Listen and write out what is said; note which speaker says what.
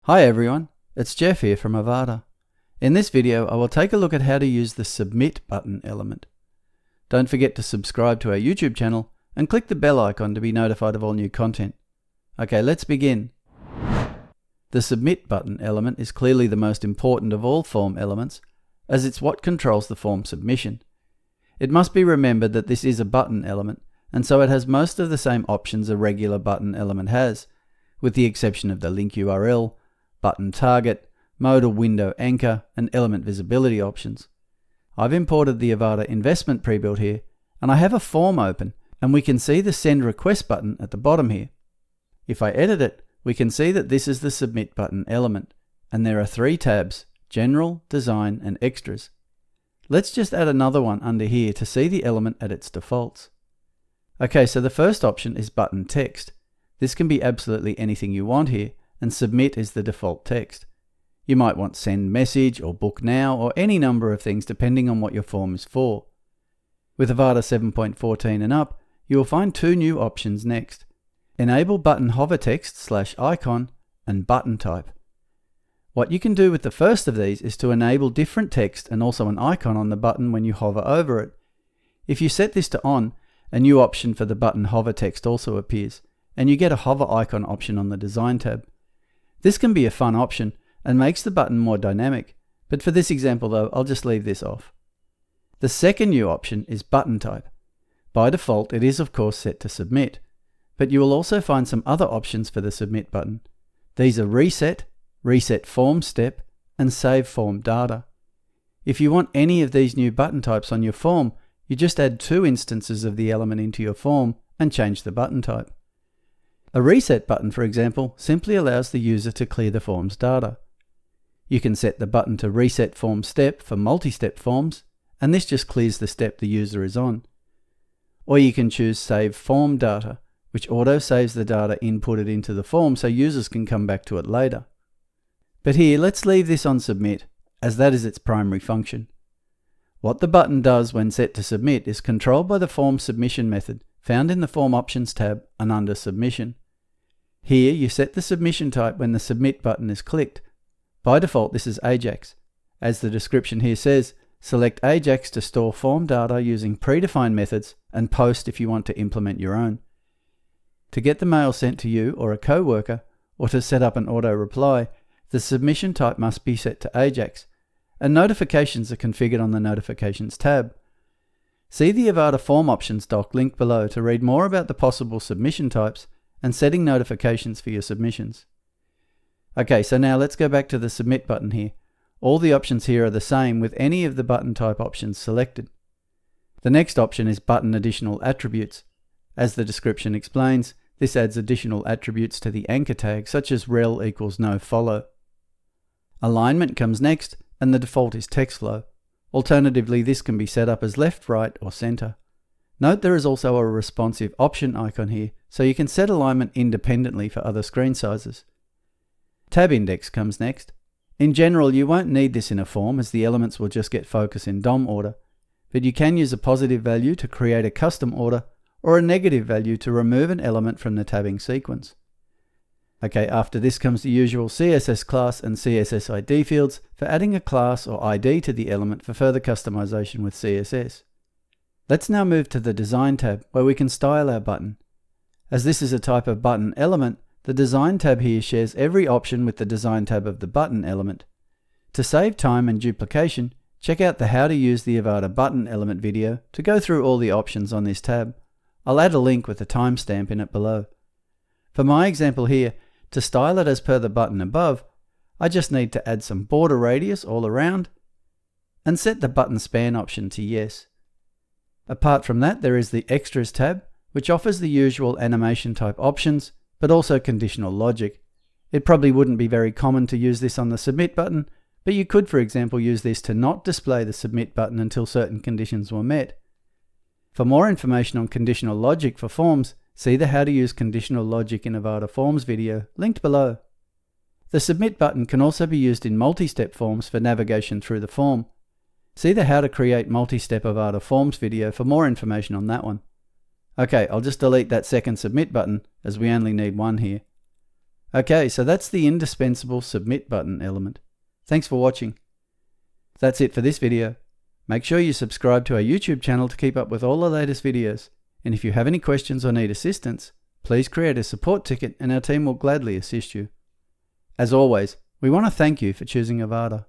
Speaker 1: Hi everyone, it's Jeff here from Avada. In this video I will take a look at how to use the Submit button element. Don't forget to subscribe to our YouTube channel and click the bell icon to be notified of all new content. Okay, let's begin. The Submit button element is clearly the most important of all form elements, as it's what controls the form submission. It must be remembered that this is a button element, and so it has most of the same options a regular button element has, with the exception of the link URL, button target, mode or window anchor, and element visibility options. I've imported the Avada investment prebuilt here, and I have a form open, and we can see the send request button at the bottom here. If I edit it, we can see that this is the submit button element, and there are three tabs: general, design, and extras. Let's just add another one under here to see the element at its defaults. Okay, so the first option is button text. This can be absolutely anything you want here, and submit is the default text. You might want send message or book now or any number of things depending on what your form is for. With Avada 7.14 and up, you will find two new options next: enable button hover text /icon and button type. What you can do with the first of these is to enable different text and also an icon on the button when you hover over it. If you set this to on, a new option for the button hover text also appears, and you get a hover icon option on the design tab. This can be a fun option and makes the button more dynamic, but for this example though, I'll just leave this off. The second new option is button type. By default, it is of course set to submit, but you will also find some other options for the submit button. These are reset, reset form step, and save form data. If you want any of these new button types on your form, you just add two instances of the element into your form and change the button type. A reset button, for example, simply allows the user to clear the form's data. You can set the button to reset form step for multi-step forms, and this just clears the step the user is on. Or you can choose save form data, which auto-saves the data inputted into the form so users can come back to it later. But here, let's leave this on submit, as that is its primary function. What the button does when set to submit is controlled by the form submission method found in the Form Options tab and under Submission. Here you set the submission type when the Submit button is clicked. By default this is Ajax. As the description here says, select Ajax to store form data using predefined methods and post if you want to implement your own. To get the mail sent to you or a co-worker, or to set up an auto-reply, the submission type must be set to Ajax, and notifications are configured on the Notifications tab. See the Avada Form Options doc linked below to read more about the possible submission types and setting notifications for your submissions. Okay, so now let's go back to the Submit button here. All the options here are the same with any of the button type options selected. The next option is Button Additional Attributes. As the description explains, this adds additional attributes to the anchor tag, such as rel equals no follow. Alignment comes next, and the default is text flow. Alternatively, this can be set up as left, right, or center. Note there is also a responsive option icon here, so you can set alignment independently for other screen sizes. Tab index comes next. In general, you won't need this in a form as the elements will just get focus in DOM order, but you can use a positive value to create a custom order or a negative value to remove an element from the tabbing sequence. Okay, after this comes the usual CSS class and CSS ID fields for adding a class or ID to the element for further customization with CSS. Let's now move to the Design tab where we can style our button. As this is a type of button element, the Design tab here shares every option with the Design tab of the button element. To save time and duplication, check out the How to Use the Avada Button Element video to go through all the options on this tab. I'll add a link with a timestamp in it below. For my example here, to style it as per the button above, I just need to add some border radius all around and set the button span option to yes. Apart from that, there is the Extras tab, which offers the usual animation type options, but also conditional logic. It probably wouldn't be very common to use this on the Submit button, but you could, for example, use this to not display the Submit button until certain conditions were met. For more information on conditional logic for forms, see the How to Use Conditional Logic in Avada Forms video, linked below. The Submit button can also be used in multi-step forms for navigation through the form. See the How to Create Multi-Step Avada Forms video for more information on that one. Okay, I'll just delete that second Submit button as we only need one here. Okay, so that's the indispensable Submit button element. Thanks for watching. That's it for this video. Make sure you subscribe to our YouTube channel to keep up with all the latest videos. And if you have any questions or need assistance, please create a support ticket and our team will gladly assist you. As always, we want to thank you for choosing Avada.